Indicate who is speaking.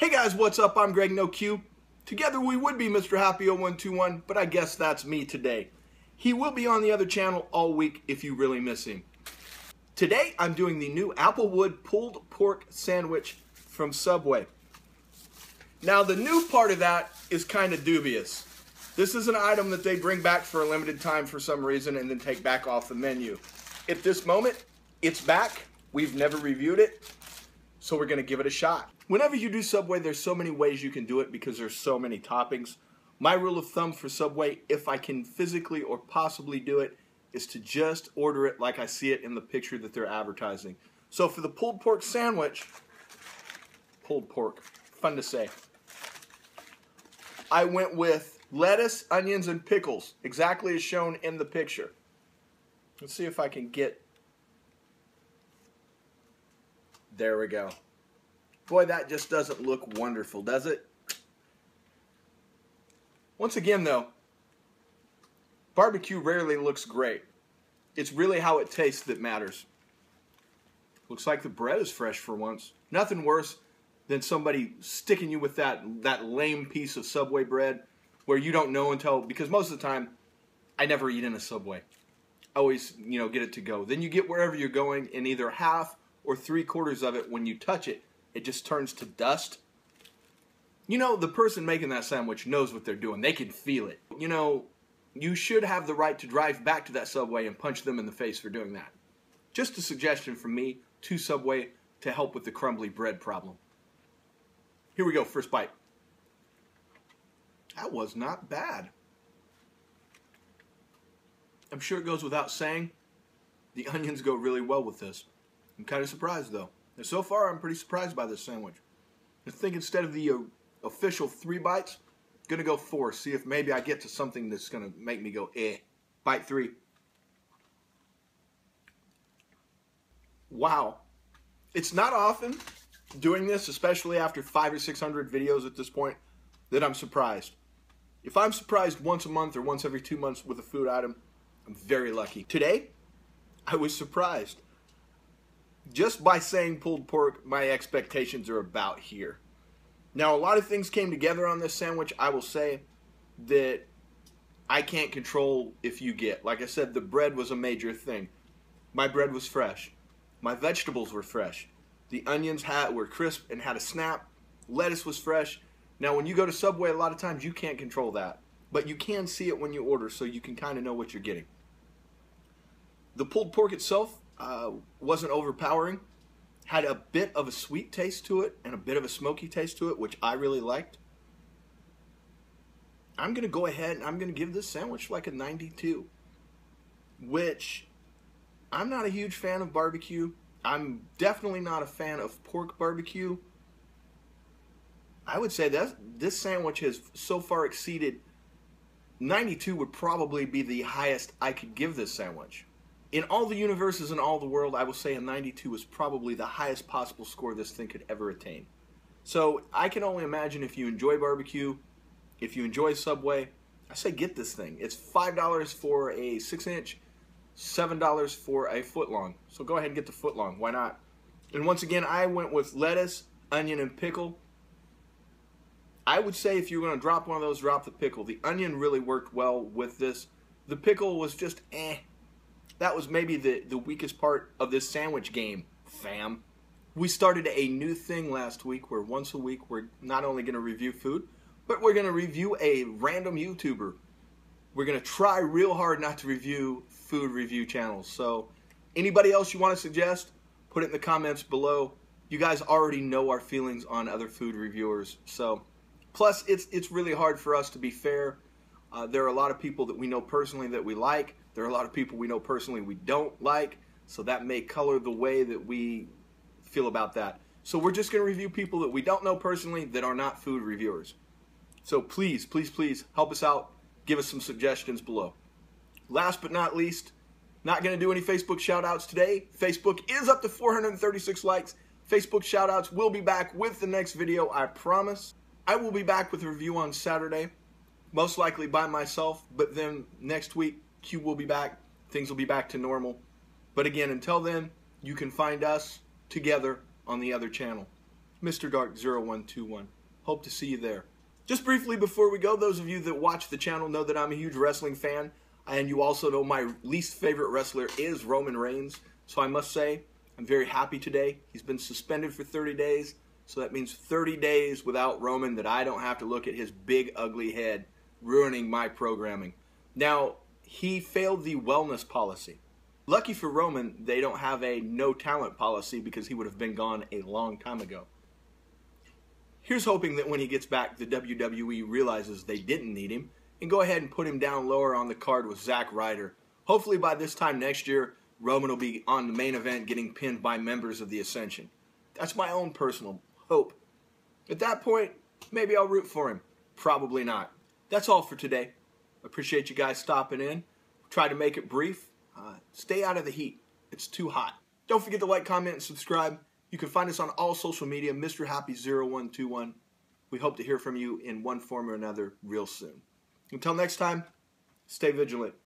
Speaker 1: Hey guys, what's up? I'm Greg No Q. Together we would be Mr. Happy 0121, but I guess that's me today. He will be on the other channel all week if you really miss him. Today I'm doing the new Applewood pulled pork sandwich from Subway. Now the new part of that is kind of dubious. This is an item that they bring back for a limited time for some reason and then take back off the menu. At this moment, it's back. We've never reviewed it, so we're going to give it a shot. Whenever you do Subway, there's so many ways you can do it because there's so many toppings. My rule of thumb for Subway, if I can physically or possibly do it, is to just order it like I see it in the picture that they're advertising. So for the pulled pork sandwich, pulled pork, fun to say, I went with lettuce, onions, and pickles, exactly as shown in the picture. Let's see if I can get... There we go. Boy, that just doesn't look wonderful, does it? Once again, though, barbecue rarely looks great. It's really how it tastes that matters. Looks like the bread is fresh for once. Nothing worse than somebody sticking you with that lame piece of Subway bread where you don't know until, because most of the time, I never eat in a Subway. I always, get it to go. Then you get wherever you're going, and either half or 3/4 of it, when you touch it, it just turns to dust. The person making that sandwich knows what they're doing. They can feel it. You should have the right to drive back to that Subway and punch them in the face for doing that. Just a suggestion from me to Subway to help with the crumbly bread problem. Here we go, first bite. That was not bad. I'm sure it goes without saying, the onions go really well with this. I'm kind of surprised though. And so far, I'm pretty surprised by this sandwich. I think instead of the official 3 bites, I'm going to go 4. See if maybe I get to something that's going to make me go, eh. Bite 3. Wow. It's not often doing this, especially after 500 or 600 videos at this point, that I'm surprised. If I'm surprised once a month or once every 2 months with a food item, I'm very lucky. Today, I was surprised. Just by saying pulled pork, my expectations are about here. Now, a lot of things came together on this sandwich. I will say that I can't control if you get. Like I said, the bread was a major thing. My bread was fresh. My vegetables were fresh. The onions were crisp and had a snap. Lettuce was fresh. Now, when you go to Subway, a lot of times you can't control that. But you can see it when you order, so you can kind of know what you're getting. The pulled pork itself wasn't overpowering. Had a bit of a sweet taste to it and a bit of a smoky taste to it, which I really liked. I'm going to go ahead and I'm going to give this sandwich like a 92, which I'm not a huge fan of barbecue. I'm definitely not a fan of pork barbecue. I would say that this sandwich has so far exceeded 92 would probably be the highest I could give this sandwich. In all the universes in all the world, I will say a 92 is probably the highest possible score this thing could ever attain. So I can only imagine if you enjoy barbecue, if you enjoy Subway, I say get this thing. It's $5 for a 6-inch, $7 for a foot-long. So go ahead and get the foot-long. Why not? And once again, I went with lettuce, onion, and pickle. I would say if you're going to drop one of those, drop the pickle. The onion really worked well with this. The pickle was just eh. That was maybe the weakest part of this sandwich game, fam. We started a new thing last week where once a week we're not only going to review food, but we're going to review a random YouTuber. We're going to try real hard not to review food review channels. So anybody else you want to suggest, put it in the comments below. You guys already know our feelings on other food reviewers. So plus it's really hard for us to be fair. There are a lot of people that we know personally that we like. There are a lot of people we know personally we don't like, so that may color the way that we feel about that. So we're just going to review people that we don't know personally that are not food reviewers. So please, please, please help us out. Give us some suggestions below. Last but not least, not going to do any Facebook shout-outs today. Facebook is up to 436 likes. Facebook shout-outs will be back with the next video, I promise. I will be back with a review on Saturday, most likely by myself, but then next week, Q will be back. Things will be back to normal. But again, until then, you can find us together on the other channel. Mr. Dark 0121. Hope to see you there. Just briefly before we go, those of you that watch the channel know that I'm a huge wrestling fan, and you also know my least favorite wrestler is Roman Reigns. So I must say, I'm very happy today. He's been suspended for 30 days, so that means 30 days without Roman that I don't have to look at his big ugly head ruining my programming. Now, he failed the wellness policy. Lucky for Roman, they don't have a no talent policy because he would have been gone a long time ago. Here's hoping that when he gets back, the WWE realizes they didn't need him and go ahead and put him down lower on the card with Zack Ryder. Hopefully by this time next year, Roman will be on the main event getting pinned by members of the Ascension. That's my own personal hope. At that point, maybe I'll root for him. Probably not. That's all for today. Appreciate you guys stopping in. Try to make it brief. Stay out of the heat. It's too hot. Don't forget to like, comment, and subscribe. You can find us on all social media, Mr. Happy 0121. We hope to hear from you in one form or another real soon. Until next time, stay vigilant.